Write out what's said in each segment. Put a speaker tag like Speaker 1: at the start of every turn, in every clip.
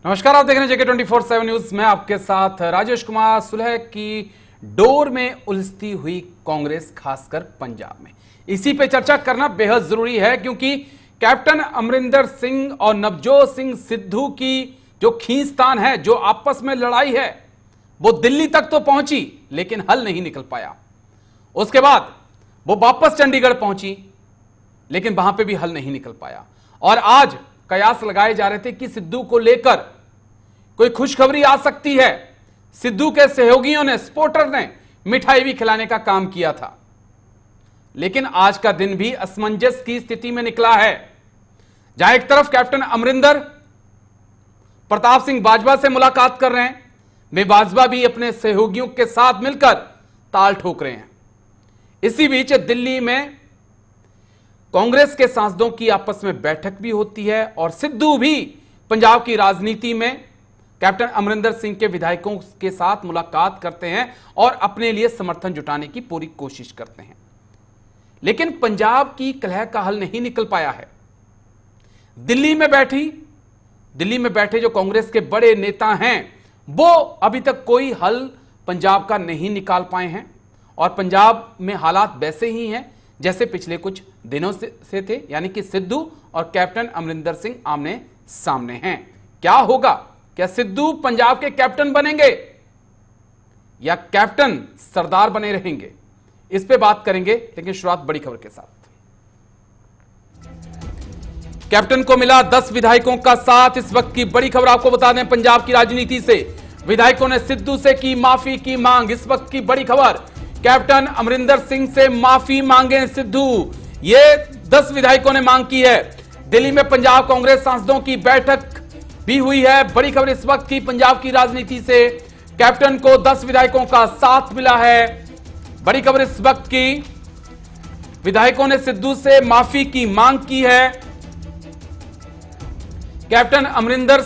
Speaker 1: नमस्कार, आप देख रहे हैं जेके 24/7 न्यूज। मैं आपके साथ राजेश कुमार। सुलह की डोर में उलझती हुई कांग्रेस, खासकर पंजाब में, इसी पे चर्चा करना बेहद जरूरी है, क्योंकि कैप्टन अमरिंदर सिंह और नवजोत सिंह सिद्धू की जो खींचतान है, जो आपस में लड़ाई है, वो दिल्ली तक तो पहुंची लेकिन हल नहीं निकल पाया। उसके बाद वो वापस चंडीगढ़ पहुंची लेकिन वहां पे भी हल नहीं निकल पाया। और आज कयास लगाए जा रहे थे कि सिद्धू को लेकर कोई खुशखबरी आ सकती है। सिद्धू के सहयोगियों ने, सपोर्टर ने मिठाई भी खिलाने का काम किया था, लेकिन आज का दिन भी असमंजस की स्थिति में निकला है। जहां एक तरफ कैप्टन अमरिंदर प्रताप सिंह बाजवा से मुलाकात कर रहे हैं, वे बाजवा भी अपने सहयोगियों के साथ मिलकर ताल ठोक रहे हैं। इसी बीच दिल्ली में कांग्रेस के सांसदों की आपस में बैठक भी होती है और सिद्धू भी पंजाब की राजनीति में कैप्टन अमरिंदर सिंह के विधायकों के साथ मुलाकात करते हैं और अपने लिए समर्थन जुटाने की पूरी कोशिश करते हैं। लेकिन पंजाब की कलह का हल नहीं निकल पाया है। दिल्ली में बैठे जो कांग्रेस के बड़े नेता हैं, वो अभी तक कोई हल पंजाब का नहीं निकाल पाए हैं और पंजाब में हालात वैसे ही हैं जैसे पिछले कुछ दिनों से थे, यानी कि सिद्धू और कैप्टन अमरिंदर सिंह आमने सामने हैं। क्या होगा? क्या सिद्धू पंजाब के कैप्टन बनेंगे या कैप्टन सरदार बने रहेंगे? इस पे बात करेंगे, लेकिन शुरुआत बड़ी खबर के साथ। कैप्टन को मिला 10 विधायकों का साथ। इस वक्त की बड़ी खबर आपको बता दें, पंजाब की राजनीति से विधायकों ने सिद्धू से की माफी की मांग। इस वक्त की बड़ी खबर, कैप्टन अमरिंदर सिंह से माफी मांगे सिद्धू। ये 10 विधायकों ने मांग की है। दिल्ली में पंजाब कांग्रेस सांसदों की बैठक भी हुई है। बड़ी खबर इस वक्त की पंजाब की राजनीति से, कैप्टन को 10 विधायकों का साथ मिला है। बड़ी खबर इस वक्त की, विधायकों ने सिद्धू से माफी की मांग की है। कैप्टन अमरिंदर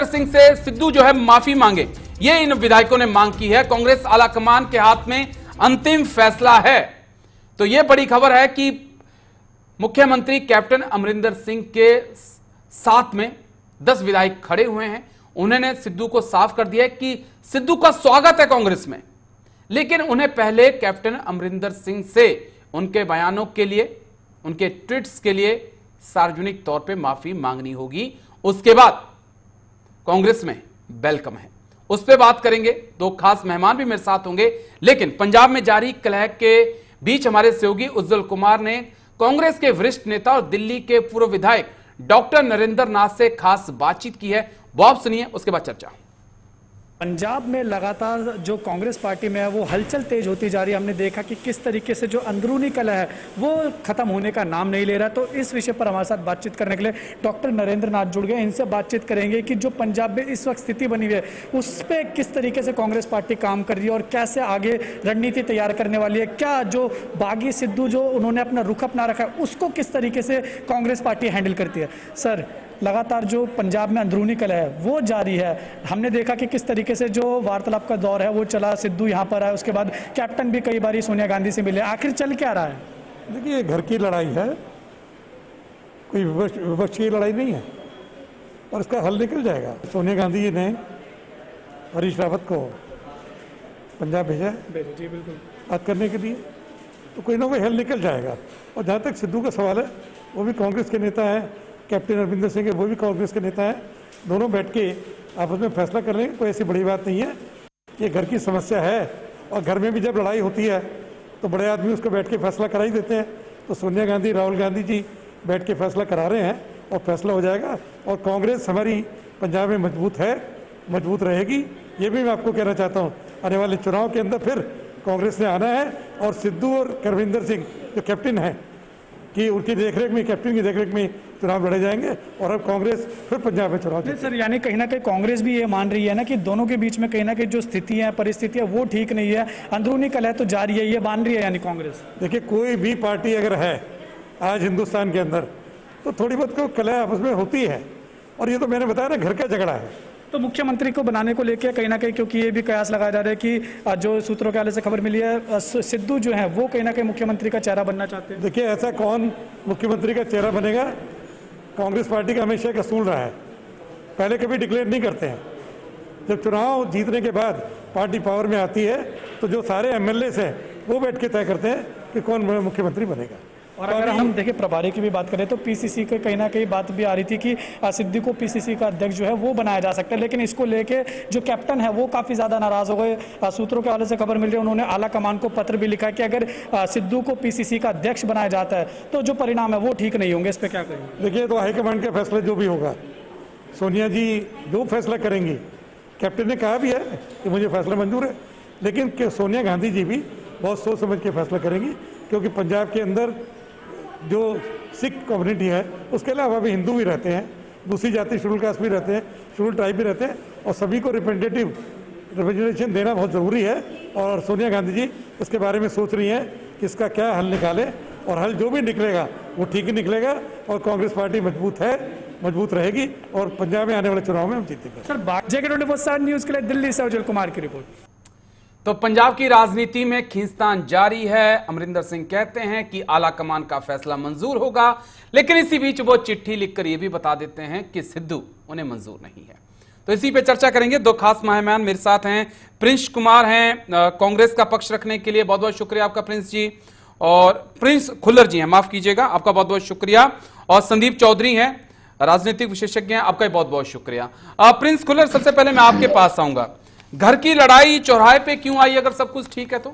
Speaker 1: सिंह से सिद्धू जो है माफी मांगे, ये इन विधायकों ने मांग की है। कांग्रेस आलाकमान के हाथ में अंतिम फैसला है। तो यह बड़ी खबर है कि मुख्यमंत्री कैप्टन अमरिंदर सिंह के साथ में 10 विधायक खड़े हुए हैं। उन्होंने सिद्धू को साफ कर दिया है कि सिद्धू का स्वागत है कांग्रेस में, लेकिन उन्हें पहले कैप्टन अमरिंदर सिंह से उनके बयानों के लिए, उनके ट्वीट्स के लिए सार्वजनिक तौर पे माफी मांगनी होगी। उसके बाद कांग्रेस में वेलकम है, उस पर बात करेंगे। 2 खास मेहमान भी मेरे साथ होंगे। लेकिन पंजाब में जारी कलह के बीच हमारे सहयोगी उज्जवल कुमार ने कांग्रेस के वरिष्ठ नेता और दिल्ली के पूर्व विधायक डॉक्टर नरेंद्र नाथ से खास बातचीत की है। वो आप सुनिए, उसके बाद चर्चा।
Speaker 2: पंजाब में लगातार जो कांग्रेस पार्टी में है वो हलचल तेज होती जा रही है। हमने देखा कि किस तरीके से जो अंदरूनी कलह है वो खत्म होने का नाम नहीं ले रहा। तो इस विषय पर हमारे साथ बातचीत करने के लिए डॉक्टर नरेंद्र नाथ जुड़ गए। इनसे बातचीत करेंगे कि जो पंजाब में इस वक्त स्थिति बनी हुई है उस पर किस तरीके से कांग्रेस पार्टी काम कर रही है और कैसे आगे रणनीति तैयार करने वाली है। क्या जो बागी सिद्धू जो उन्होंने अपना रुख अपना रखा है उसको किस तरीके से कांग्रेस पार्टी हैंडल करती है। सर, लगातार जो पंजाब में अंदरूनी कलह है वो जारी है। हमने देखा कि किस तरीके से जो वार्तालाप का दौर है वो चला, सिद्धू यहाँ पर आए, उसके बाद कैप्टन भी कई बार सोनिया गांधी से मिले। आखिर चल क्या रहा है?
Speaker 3: देखिए, घर की लड़ाई है, कोई विपक्ष की लड़ाई नहीं है और इसका हल निकल जाएगा। सोनिया गांधी जी ने हरीश रावत को पंजाब भेजा
Speaker 2: जी बिल्कुल
Speaker 3: बात करने के लिए, तो कोई ना कोई हल निकल जाएगा। और जहाँ तक सिद्धू का सवाल है, वो भी कांग्रेस के नेता है, कैप्टन अमरिंदर सिंह वो भी कांग्रेस के नेता हैं। दोनों बैठ के आपस में फैसला कर लेंगे, कोई ऐसी बड़ी बात नहीं है। ये घर की समस्या है और घर में भी जब लड़ाई होती है तो बड़े आदमी उसको बैठ के फैसला करा ही देते हैं। तो सोनिया गांधी, राहुल गांधी जी बैठ के फैसला करा रहे हैं और फैसला हो जाएगा। और कांग्रेस हमारी पंजाब में मजबूत है, मजबूत रहेगी। ये भी मैं आपको कहना चाहता हूँ, आने वाले चुनाव के अंदर फिर कांग्रेस ने आना है और सिद्धू और करविंदर सिंह जो कैप्टन हैं कि उनकी देखरेख में, कैप्टन की देखरेख में चुनाव लड़े जाएंगे और अब कांग्रेस फिर पंजाब में चुनाव जीतेगी।
Speaker 2: सर, यानी कहीं ना कहीं कांग्रेस भी ये मान रही है ना कि दोनों के बीच में कहीं ना कहीं जो स्थिति है, परिस्थिति है वो ठीक नहीं है, अंदरूनी कलह तो जारी है, ये मान रही है यानी कांग्रेस।
Speaker 3: देखिए, कोई भी पार्टी अगर है आज हिंदुस्तान के अंदर तो थोड़ी बहुत को कलह आपस में होती है और ये तो मैंने बताया ना, घर का झगड़ा है।
Speaker 2: तो मुख्यमंत्री को बनाने को लेकर कहीं ना कहीं, क्योंकि ये भी कयास लगाया जा रहा है कि जो सूत्रों के हवाले से खबर मिली है सिद्धू जो है वो कहीं ना कहीं मुख्यमंत्री का चेहरा बनना चाहते हैं।
Speaker 3: देखिए, ऐसा कौन मुख्यमंत्री का चेहरा बनेगा? कांग्रेस पार्टी का हमेशा एक असूल रहा है पहले कभी डिक्लेयर नहीं करते हैं। जब चुनाव जीतने के बाद पार्टी पावर में आती है तो जो सारे एमएलए हैं वो बैठ के तय करते हैं कि कौन मुख्यमंत्री बनेगा।
Speaker 2: और अगर हम देखिए प्रभारी की भी बात करें तो पीसीसी के कहीं ना कहीं बात भी आ रही थी कि सिद्धू को पीसीसी का अध्यक्ष जो है वो बनाया जा सकता है, लेकिन इसको लेके जो कैप्टन है वो काफ़ी ज़्यादा नाराज हो गए। सूत्रों के हवाले से खबर मिल रही है, उन्होंने आला कमान को पत्र भी लिखा कि अगर सिद्धू को पीसीसी का अध्यक्ष बनाया जाता है तो जो परिणाम है वो ठीक नहीं होंगे। इस पर क्या कहेंगे?
Speaker 3: देखिए, तो हाईकमांड का फैसला जो भी होगा, सोनिया जी जो फैसला करेंगी, कैप्टन ने कहा भी है कि मुझे फैसला मंजूर है, लेकिन सोनिया गांधी जी भी बहुत सोच समझ के फैसला करेंगी, क्योंकि पंजाब के अंदर जो सिख कम्युनिटी है उसके अलावा भी हिंदू भी रहते हैं, दूसरी जाति शेड्यूल कास्ट भी रहते हैं, शेड्यूल ट्राइब भी रहते हैं, और सभी को रिप्रेजेंटेशन देना बहुत ज़रूरी है। और सोनिया गांधी जी इसके बारे में सोच रही हैं कि इसका क्या हल निकाले, और हल जो भी निकलेगा वो ठीक ही निकलेगा, और कांग्रेस पार्टी मजबूत रहेगी, और पंजाब में आने वाले चुनाव में हम जीतेंगे।
Speaker 2: सर, JK24 न्यूज़ के लिए दिल्ली से उज्जवल कुमार की रिपोर्ट।
Speaker 1: तो पंजाब की राजनीति में खींचतान जारी है। अमरिंदर सिंह कहते हैं कि आला कमान का फैसला मंजूर होगा, लेकिन इसी बीच वो चिट्ठी लिखकर यह भी बता देते हैं कि सिद्धू उन्हें मंजूर नहीं है। तो इसी पे चर्चा करेंगे। दो खास मेहमान मेरे साथ हैं। प्रिंस कुमार हैं कांग्रेस का पक्ष रखने के लिए, बहुत बहुत शुक्रिया आपका प्रिंस जी। और प्रिंस खुल्लर जी हैं, माफ कीजिएगा, आपका बहुत बहुत शुक्रिया। और संदीप चौधरी हैं, राजनीतिक विशेषज्ञ हैं, आपका बहुत बहुत शुक्रिया। प्रिंस खुल्लर, सबसे पहले मैं आपके पास आऊंगा। घर की लड़ाई चौराहे पे क्यों आई अगर सब कुछ ठीक है तो?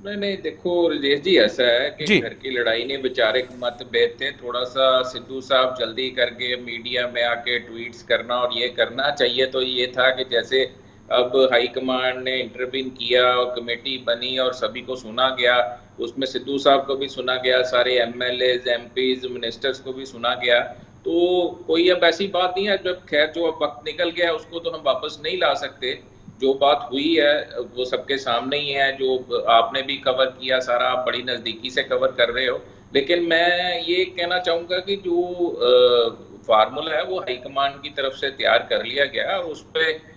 Speaker 4: नहीं, देखो राजेश जी, ऐसा है कि घर की लड़ाई नहीं, वैचारिक मतभेद थे। थोड़ा सा सिद्धू साहब जल्दी करके मीडिया में आके ट्वीट्स करना और ये करना चाहिए तो ये था कि जैसे अब हाईकमांड ने इंटरवीन किया और कमेटी बनी और सभी को सुना गया, उसमें सिद्धू साहब को भी सुना गया, सारे एमएलएज, एमपीज, मिनिस्टर्स को भी सुना गया। तो कोई अब ऐसी बात नहीं है, जब खैर जो अब वक्त निकल गया उसको तो हम वापस नहीं ला सकते। जो बात हुई है वो सबके सामने ही है, जो आपने भी कवर किया सारा, आप बड़ी नज़दीकी से कवर कर रहे हो। लेकिन मैं ये कहना चाहूँगा कि जो फार्मूला है वो हाईकमांड की तरफ से तैयार कर लिया गया और उस पर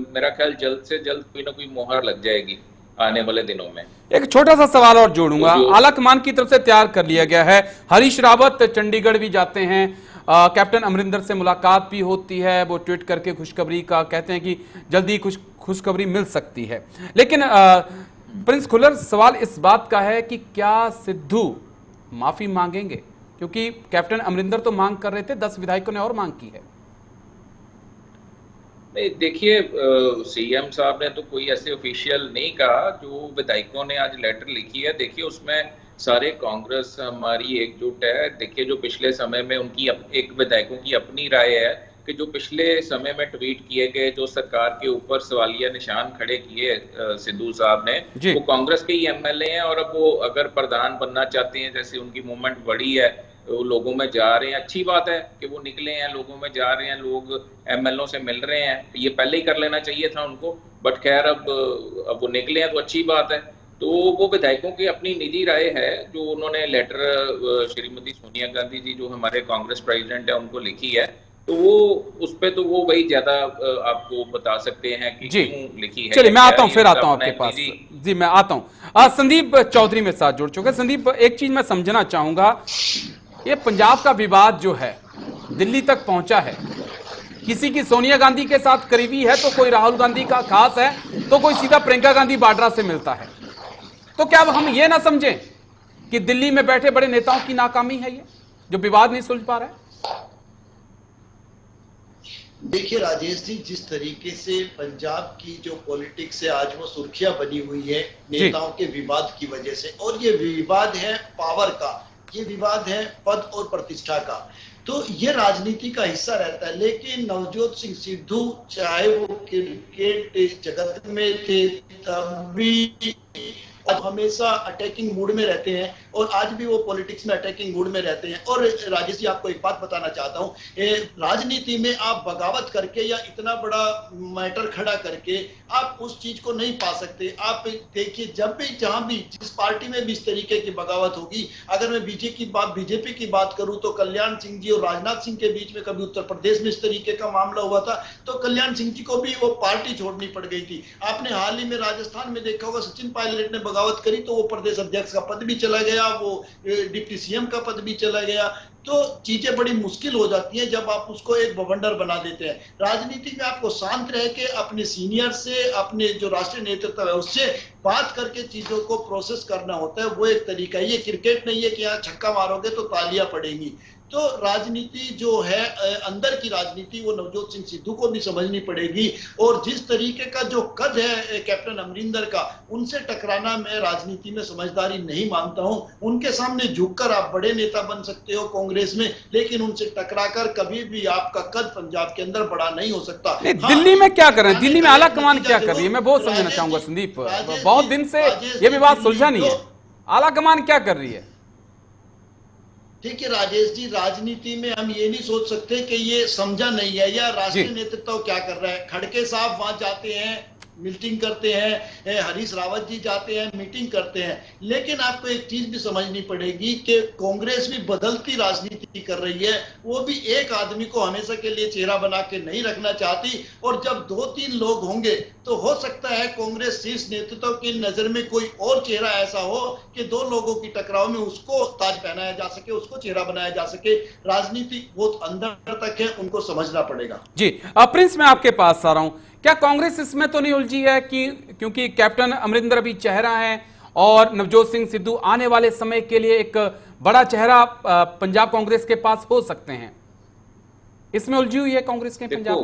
Speaker 4: मेरा ख्याल जल्द से जल्द कोई ना कोई मोहर लग जाएगी आने वाले दिनों में।
Speaker 1: एक छोटा सा सवाल और जोड़ूंगा। आला कमान की तरफ से तैयार कर लिया गया है, हरीश रावत चंडीगढ़ भी जाते हैं, कैप्टन अमरिंदर से मुलाकात भी होती है, वो ट्वीट करके खुशखबरी का कहते हैं कि जल्दी खुशखबरी मिल सकती है। लेकिन प्रिंस खुल्लर, सवाल इस बात का है कि क्या सिद्धू माफी मांगेंगे? क्योंकि कैप्टन अमरिंदर तो मांग कर रहे थे, 10 विधायकों ने और मांग की है।
Speaker 4: नहीं, देखिए सीएम साहब ने तो कोई ऐसे ऑफिशियल नहीं कहा। जो विधायकों ने आज लेटर लिखी है, देखिए उसमें सारे कांग्रेस हमारी एकजुट है। देखिए जो पिछले समय में उनकी एक विधायकों की अपनी राय है कि जो पिछले समय में ट्वीट किए गए, जो सरकार के ऊपर सवालिया निशान खड़े किए सिद्धू साहब ने, वो कांग्रेस के ही एमएलए हैं। और अब वो अगर प्रधान बनना चाहते हैं, जैसे उनकी मूवमेंट बड़ी है, वो लोगों में जा रहे हैं, अच्छी बात है कि वो निकले हैं, लोगों में जा रहे हैं, लोग एमएलओ से मिल रहे हैं, ये पहले ही कर लेना चाहिए था उनको। बट खैर अब वो निकले हैं तो अच्छी बात है। तो वो विधायकों की अपनी निजी राय है, जो उन्होंने लेटर श्रीमती सोनिया गांधी जी जो हमारे कांग्रेस प्रेसिडेंट है उनको लिखी है, तो वो उस पे तो वो वही ज्यादा आपको बता सकते हैं कि क्यों लिखी है।
Speaker 1: चलिए मैं आता हूं, फिर आता हूं आपके पास जी, मैं आता हूं। संदीप चौधरी मेरे साथ जुड़ चुके। संदीप, एक चीज मैं समझना चाहूंगा, ये पंजाब का विवाद जो है दिल्ली तक पहुंचा है, किसी की सोनिया गांधी के साथ करीबी है तो कोई राहुल गांधी का खास है, तो कोई सीधा प्रियंका गांधी वाड्रा से मिलता है। तो क्या अब हम ये ना समझें कि दिल्ली में बैठे बड़े नेताओं की नाकामी है ये, जो विवाद नहीं सुलझ पा रहा है?
Speaker 5: देखिए राजेश जी, जिस तरीके से पंजाब की जो पॉलिटिक्स है आज वो सुर्खियां बनी हुई है नेताओं के विवाद की वजह से, और ये विवाद है पावर का, ये विवाद है पद और प्रतिष्ठा का, तो ये राजनीति का हिस्सा रहता है। लेकिन नवजोत सिंह सिद्धू चाहे वो क्रिकेट जगत में थे तब भी हमेशा अटैकिंग मूड में रहते हैं, और आज भी वो पॉलिटिक्स में अटैकिंग मूड में रहते हैं। और राजेश जी, आपको एक बात बताना चाहता हूं, राजनीति में आप बगावत करके या इतना बड़ा मैटर खड़ा करके आप उस चीज को नहीं पा सकते। आप देखिए, जब भी जहां भी जिस पार्टी में भी इस तरीके की बगावत होगी, अगर मैं बीजेपी की बात करूं तो कल्याण सिंह जी और राजनाथ सिंह के बीच में कभी उत्तर प्रदेश में इस तरीके का मामला हुआ था, तो कल्याण सिंह जी को भी वो पार्टी छोड़नी पड़ गई थी। आपने हाल ही में राजस्थान में देखा होगा, सचिन पायलट ने बगावत करी तो वो प्रदेश अध्यक्ष का पद भी चला गया। गया, वो डिप्टी सीएम का पद भी चला गया। तो चीजें बड़ी मुश्किल हो जाती हैं जब आप उसको एक बवंडर बना देते हैं। राजनीति में आपको शांत रह के अपने सीनियर से, अपने जो राष्ट्रीय नेतृत्व है उससे बात करके चीजों को प्रोसेस करना होता है, वो एक तरीका है। ये क्रिकेट नहीं है कि यहाँ छक्का मारोगे तो तालियां पड़ेंगी। तो राजनीति जो है, अंदर की राजनीति, वो नवजोत सिंह सिद्धू को भी समझनी पड़ेगी। और जिस तरीके का जो कद है कैप्टन अमरिंदर का, उनसे टकराना मैं राजनीति में समझदारी नहीं मानता हूं। उनके सामने झुककर आप बड़े नेता बन सकते हो कांग्रेस में, लेकिन उनसे टकराकर कभी भी आपका कद पंजाब के अंदर बड़ा नहीं हो सकता।
Speaker 1: हाँ, दिल्ली में क्या कर रहे हैं, दिल्ली में आला कमान क्या कर रही है, मैं बहुत समझना चाहूंगा संदीप। बहुत दिन से ये विवाद सुलझा नहीं है, आला कमान क्या कर रही है?
Speaker 5: ठीक है राजेश जी, राजनीति में हम ये नहीं सोच सकते कि ये समझा नहीं है या राष्ट्रीय नेतृत्व क्या कर रहा है। खड़गे साहब वहां जाते हैं, मीटिंग करते हैं, हरीश रावत जी जाते हैं, मीटिंग करते हैं, लेकिन आपको एक चीज भी समझनी पड़ेगी कि कांग्रेस भी बदलती राजनीति कर रही है। वो भी एक आदमी को हमेशा के लिए चेहरा बना के नहीं रखना चाहती। और जब 2-3 लोग होंगे तो हो सकता है कांग्रेस शीर्ष नेतृत्व की नजर में कोई और चेहरा ऐसा हो कि 2 लोगों की टकराव में उसको ताज पहनाया जा सके, उसको चेहरा बनाया जा सके। राजनीति बहुत अंदर तक है, उनको समझना पड़ेगा।
Speaker 1: जी प्रिंस, मैं आपके पास आ रहा हूं। क्या कांग्रेस इसमें तो नहीं उलझी है कि क्योंकि कैप्टन अमरिंदर अभी चेहरा है और नवजोत सिंह सिद्धू आने वाले समय के लिए एक बड़ा चेहरा पंजाब कांग्रेस के पास हो सकते हैं, इसमें उलझी हुई है कांग्रेस के पंजाब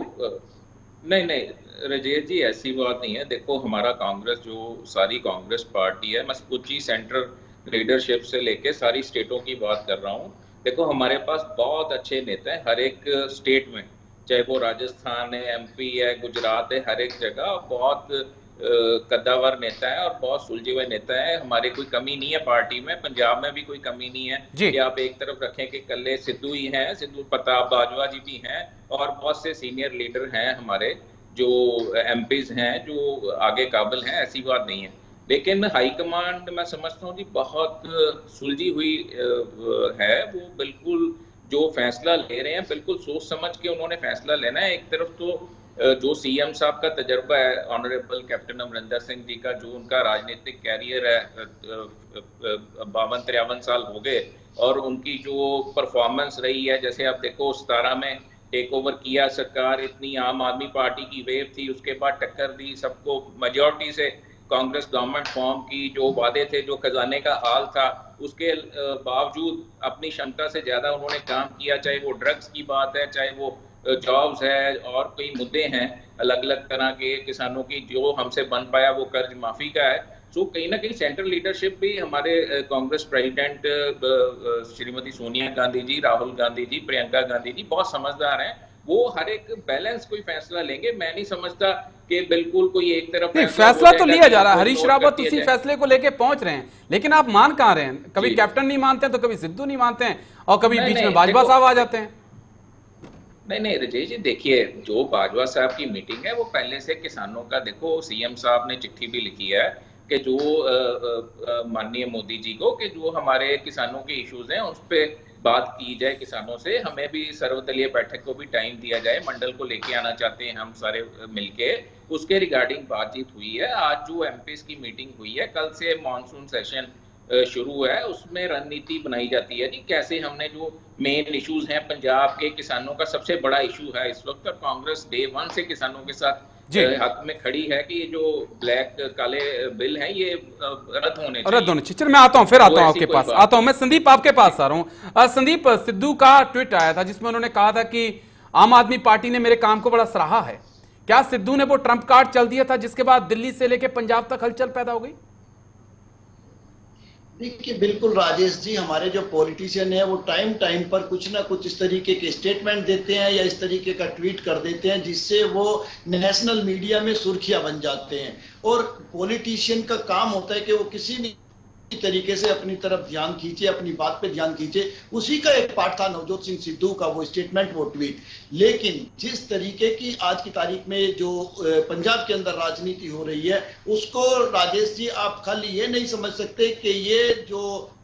Speaker 1: में?
Speaker 4: नहीं राजेश जी, ऐसी बात नहीं है। देखो, हमारा कांग्रेस जो सारी कांग्रेस पार्टी है, मैं कुछ सेंट्रल लीडरशिप से लेके सारी स्टेटों की बात कर रहा हूँ। देखो, हमारे पास बहुत अच्छे नेता हैं हर एक स्टेट में, चाहे वो राजस्थान है, एमपी है, गुजरात है, हर एक जगह बहुत कद्दावर नेता है और बहुत सुलझे हुए नेता है। हमारे कोई कमी नहीं है पार्टी में, पंजाब में भी कोई कमी नहीं है कि आप एक तरफ रखें कि कल्ले सिद्धू ही हैं, सिद्धू प्रताप बाजवा जी भी हैं और बहुत से सीनियर लीडर हैं हमारे जो एमपीज हैं जो आगे काबिल हैं, ऐसी बात नहीं है। लेकिन हाईकमांड मैं समझता हूँ जी बहुत सुलझी हुई है। वो बिल्कुल जो फैसला ले रहे हैं बिल्कुल सोच समझ के उन्होंने फैसला लेना है। एक तरफ तो जो सीएम साहब का तजर्बा है, ऑनरेबल कैप्टन अमरिंदर सिंह जी का, जो उनका राजनीतिक कैरियर है, 52-53 साल हो गए और उनकी जो परफॉर्मेंस रही है, जैसे आप देखो 17 में टेक ओवर किया सरकार, इतनी आम आदमी पार्टी की वेव थी, उसके बाद टक्कर दी, सबको मेजॉरिटी से कांग्रेस गवर्नमेंट फॉर्म की, जो वादे थे, जो खजाने का हाल था, उसके बावजूद अपनी क्षमता से ज्यादा उन्होंने काम किया। चाहे वो ड्रग्स की बात है, चाहे वो जॉब्स है और कई मुद्दे हैं अलग अलग तरह के, किसानों की जो हमसे बन पाया वो कर्ज माफी का है। सो कहीं ना कहीं सेंट्रल लीडरशिप भी हमारे कांग्रेस प्रेसिडेंट श्रीमती सोनिया गांधी जी, राहुल गांधी जी, प्रियंका गांधी जी बहुत समझदार हैं। वो हर एक बैलेंस कोई फैसला लेंगे। मैं नहीं समझता कि बिल्कुल कोई एक तरफ
Speaker 1: फैसला तो लिया जा रहा है। हरीश रावत उसी फैसले को लेके पहुंच रहे हैं, लेकिन आप मान कहां रहे हैं? कभी कैप्टन नहीं मानते हैं तो कभी सिद्धू नहीं मानते हैं और कभी बीच में बाजवा साहब आ जाते हैं।
Speaker 4: नहीं राजेश जी, देखिए जो बाजवा साहब की मीटिंग है वो पहले से किसानों का, देखो सीएम साहब ने चिट्ठी भी लिखी है कि जो माननीय मोदी जी को कि जो हमारे किसानों के इश्यूज हैं उस पर बात की जाए किसानों से। हमें भी सर्वदलीय बैठक को भी टाइम दिया जाए, मंडल को लेके आना चाहते हैं हम सारे मिलके, उसके रिगार्डिंग बातचीत हुई है। आज जो एमपीज की मीटिंग हुई है, कल से मॉनसून सेशन शुरू है, उसमें रणनीति बनाई जाती है कि कैसे हमने जो मेन इश्यूज हैं पंजाब के किसानों का सबसे बड़ा इशू है इस वक्त, और कांग्रेस डे 1 से किसानों के साथ हक में खड़ी है कि ये जो ब्लैक काले बिल हैं ये रद्द होने चाहिए।
Speaker 1: चल मैं आता हूं, फिर आता हूं आपके पास आता हूं। मैं संदीप आपके पास आ रहा हूं। संदीप, सिद्धू का ट्वीट आया था जिसमें उन्होंने कहा था कि आम आदमी पार्टी ने मेरे काम को बड़ा सराहा है। क्या सिद्धू ने वो ट्रंप कार्ड चल दिया था जिसके बाद दिल्ली से लेकर पंजाब तक हलचल पैदा हो गई?
Speaker 5: देखिए बिल्कुल राजेश जी, हमारे जो पॉलिटिशियन है वो टाइम टाइम पर कुछ ना कुछ इस तरीके के स्टेटमेंट देते हैं या इस तरीके का ट्वीट कर देते हैं जिससे वो नेशनल मीडिया में सुर्खियां बन जाते हैं। और पॉलिटिशियन का काम होता है कि वो किसी भी तरीके से अपनी तरफ ध्यान खींचे, अपनी बात पे ध्यान खींचे। उसी का एक पार्ट था नवजोत सिंह सिद्धू का वो स्टेटमेंट, वो ट्वीट। लेकिन जिस तरीके की आज की तारीख में जो पंजाब के अंदर राजनीति हो रही है उसको राजेश जी आप खाली ये नहीं समझ सकते कि ये जो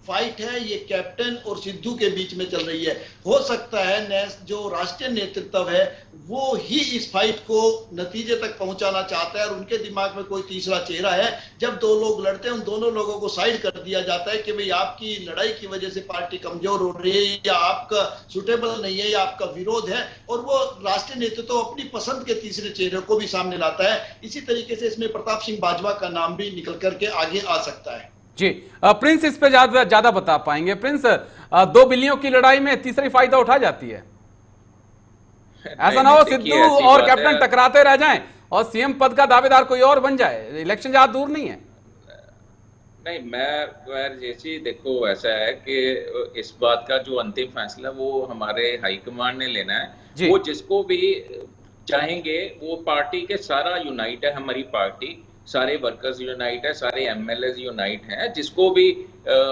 Speaker 5: फाइट है ये कैप्टन और सिद्धू के बीच में चल रही है। हो सकता है जो राष्ट्रीय नेतृत्व है वो ही इस फाइट को नतीजे तक पहुंचाना चाहता है और उनके दिमाग में कोई तीसरा चेहरा है। जब दो लोग लड़ते हैं उन दोनों लोगों को साइड कर दिया जाता है कि भाई आपकी लड़ाई की वजह से पार्टी कमजोर हो रही है या आपका सुटेबल नहीं है या आपका विरोध है, और वो राष्ट्रीय नेतृत्व अपनी पसंद के तीसरे चेहरे को भी सामने लाता है। इसी तरीके से इसमें प्रताप सिंह बाजवा का नाम भी निकल करके आगे आ सकता है।
Speaker 1: जी प्रिंस इस पे ज्यादा बता पाएंगे। प्रिंस, दो बिल्लियों की लड़ाई में तीसरी फायदा उठा जाती है, ऐसा ना हो सिद्धू और कैप्टन टकराते रह जाएं और सीएम पद का दावेदार कोई और बन जाए। इलेक्शन ज्यादा दूर नहीं है।
Speaker 4: नहीं, मैं जैसी देखो ऐसा है कि इस बात का जो अंतिम फैसला वो हमारे हाईकमांड ने लेना है। वो जिसको भी चाहेंगे, वो पार्टी के सारा यूनाइट है, हमारी पार्टी सारे वर्कर्स यूनाइट है, सारे एमएलए यूनाइट हैं। जिसको भी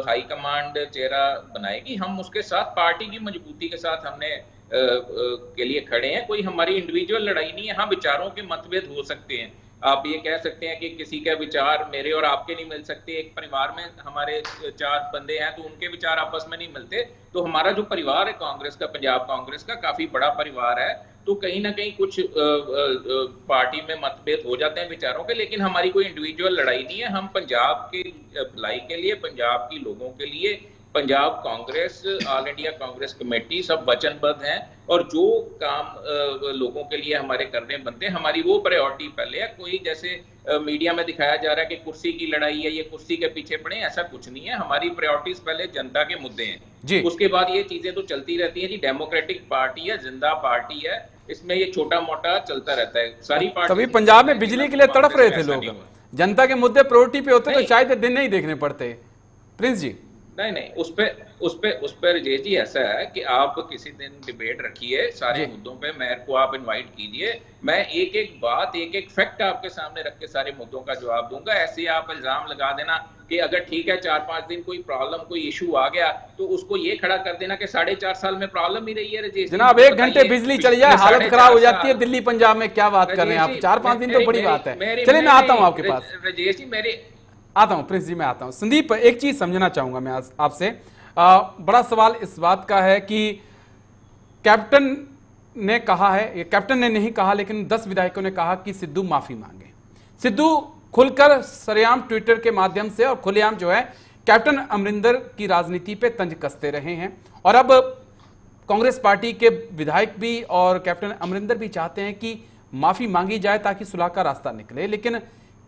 Speaker 4: हाईकमांड चेहरा बनाएगी हम उसके साथ पार्टी की मजबूती के साथ हमने के लिए खड़े हैं। कोई हमारी इंडिविजुअल लड़ाई नहीं है। हाँ, विचारों के मतभेद हो सकते हैं। आप ये कह सकते हैं कि किसी का विचार मेरे और आपके नहीं मिल सकते। एक परिवार में हमारे 4 बंदे हैं तो उनके विचार आपस में नहीं मिलते। तो हमारा जो परिवार है कांग्रेस का, पंजाब कांग्रेस का, काफी बड़ा परिवार है। तो कहीं ना कहीं कुछ पार्टी में मतभेद हो जाते हैं विचारों के, लेकिन हमारी कोई इंडिविजुअल लड़ाई नहीं है। हम पंजाब की भलाई के लिए, पंजाब की लोगों के लिए, Punjab Congress, all India Congress committee सब वचनबद्ध हैं और जो काम लोगों के लिए हमारे करने बनते हैं, हमारी वो प्रायोरिटी पहले है। कोई जैसे मीडिया में दिखाया जा रहा है कि कुर्सी की लड़ाई है, ये कुर्सी के पीछे पड़े, ऐसा कुछ नहीं है। हमारी प्रायोरिटीज पहले जनता के मुद्दे हैं, उसके बाद ये चीजें तो चलती रहती हैं जी। डेमोक्रेटिक पार्टी है, जिंदा पार्टी है, इसमें ये छोटा मोटा चलता रहता है। सारी पार्टी
Speaker 1: तभी पंजाब में बिजली के लिए तड़प रहे थे लोग। जनता के मुद्दे प्रायोरिटी पे होते तो शायद दिन नहीं देखने पड़ते। प्रिंस जी,
Speaker 4: नहीं, उस पे राजेश जी ऐसा है कि आप किसी दिन डिबेट रखिए सारे मुद्दों पे, मेरे को आप इनवाइट कीजिए, मैं एक एक बात, एक एक फैक्ट आपके सामने रख के सारे मुद्दों का जवाब दूंगा। ऐसे आप इल्जाम लगा देना कि अगर ठीक है 4-5 दिन कोई प्रॉब्लम, कोई इशू आ गया तो उसको ये खड़ा कर देना कि 4.5 साल में प्रॉब्लम ही रही है। राजेश
Speaker 1: जनाब, 1 घंटे बिजली चली जाए हालत खराब हो जाती है दिल्ली पंजाब में, क्या बात कर रहे हैं आप? 4-5 दिन तो बड़ी बात है। चलिए मैं आता हूँ आपके पास।
Speaker 4: राजेश जी मेरे
Speaker 1: आता हूं, प्रिंस जी मैं आता हूं। संदीप, एक चीज समझना चाहूंगा मैं आपसे। बड़ा सवाल इस बात का है कि कैप्टन ने कहा है, ये कैप्टन ने नहीं कहा लेकिन 10 विधायकों ने कहा कि सिद्धू माफी मांगे। सिद्धू खुलकर सरेआम ट्विटर के माध्यम से और खुलेआम जो है कैप्टन अमरिंदर की राजनीति पे तंज कसते रहे हैं और अब कांग्रेस पार्टी के विधायक भी और कैप्टन अमरिंदर भी चाहते हैं कि माफी मांगी जाए ताकि सुलह का रास्ता निकले। लेकिन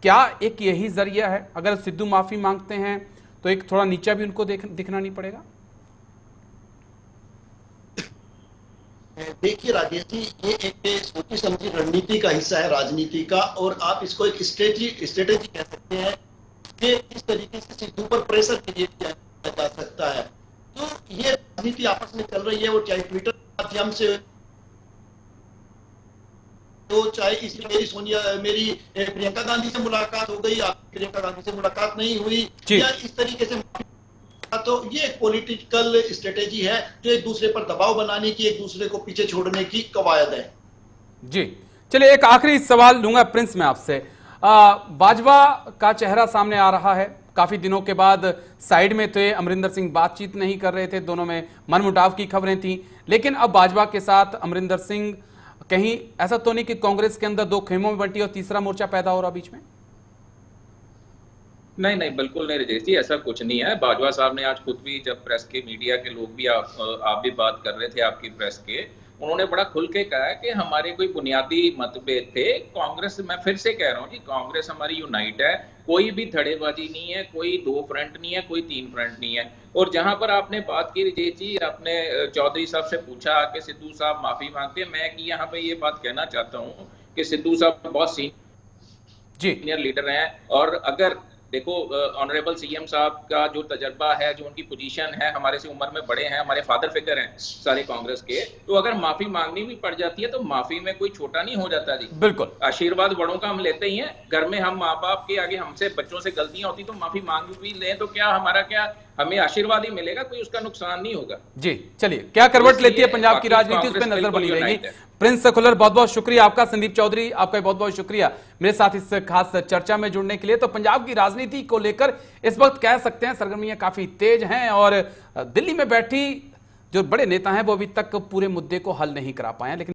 Speaker 1: क्या एक यही जरिया है? अगर सिद्धू माफी मांगते हैं तो एक थोड़ा नीचा भी उनको दिखना नहीं पड़ेगा?
Speaker 5: देखिए राजेश जी, ये एक सोची समझी रणनीति का हिस्सा है राजनीति का, और आप इसको एक स्ट्रेटेजी कह सकते हैं कि इस तरीके से सिद्धू पर प्रेशर क्रिएट किया जा सकता है। तो ये राजनीति आपस में चल रही है, वो चाहे ट्विटर के माध्यम से तो चाहे इसमें मेरी प्रियंका गांधी से मुलाकात हो गई, आपकी प्रियंका गांधी से मुलाकात नहीं हुई, या इस तरीके से, तो ये एक पॉलिटिकल स्ट्रेटेजी है जो एक दूसरे पर दबाव बनाने की, एक दूसरे को पीछे छोड़ने की कवायद है।
Speaker 1: जी चलिए, एक आखिरी सवाल लूंगा प्रिंस में आपसे। बाजवा का चेहरा सामने आ रहा है, काफी दिनों के बाद साइड में थे, अमरिंदर सिंह बातचीत नहीं कर रहे थे, दोनों में मनमुटाव की खबरें थी, लेकिन अब बाजवा के साथ अमरिंदर सिंह, कहीं ऐसा तो नहीं कि कांग्रेस के अंदर 2 खेमों में बंटी और तीसरा मोर्चा पैदा हो रहा बीच में?
Speaker 4: नहीं, बिल्कुल नहीं राजेश जी, ऐसा कुछ नहीं है। बाजवा साहब ने आज खुद भी, जब प्रेस के मीडिया के लोग भी आप भी बात कर रहे थे आपकी प्रेस के, उन्होंने बड़ा खुल के कहा कि हमारे कोई बुनियादी मतभेद थे। कांग्रेस, मैं फिर से कह रहा हूँ जी, कांग्रेस हमारी यूनाइट है, कोई भी धड़ेबाजी नहीं है, कोई 2 फ्रंट नहीं है, कोई 3 फ्रंट नहीं है। और जहां पर आपने बात की राजेश जी, आपने चौधरी साहब से पूछा कि सिद्धू साहब माफी मांगते हैं, मैं कि यहाँ पे ये बात कहना चाहता हूँ कि सिद्धू साहब बहुत सीनियर लीडर हैं, और अगर देखो ऑनरेबल सीएम साहब का जो तजर्बा है, जो उनकी पोजीशन है, हमारे से उम्र में बड़े हैं, हमारे फादर फिगर हैं सारे कांग्रेस के, तो अगर माफी मांगनी भी पड़ जाती है तो माफी में कोई छोटा नहीं हो जाता जी।
Speaker 1: बिल्कुल,
Speaker 4: आशीर्वाद बड़ों का हम लेते ही हैं। घर में हम माँ बाप के आगे हमसे बच्चों से गलतियां होती तो माफी मांग भी लें तो क्या हमारा क्या हमें आशीर्वाद ही मिलेगा, कोई उसका नुकसान नहीं होगा।
Speaker 1: जी चलिए, क्या करवट लेती है पंजाब की
Speaker 4: बाकी
Speaker 1: राजनीति, उस पर
Speaker 4: कांग्रेस
Speaker 1: नजर बनी
Speaker 4: बिल्कुल
Speaker 1: रहेगी।
Speaker 4: यूनाइट है।
Speaker 1: प्रिंस खुल्लर, बहुत बहुत शुक्रिया आपका। संदीप चौधरी, आपका बहुत बहुत शुक्रिया मेरे साथ इस खास चर्चा में जुड़ने के लिए। तो पंजाब की राजनीति को लेकर इस वक्त कह सकते हैं सरगर्मियां काफी तेज हैं और दिल्ली में बैठी जो बड़े नेता हैं वो अभी तक पूरे मुद्दे को हल नहीं करा पाए हैं, लेकिन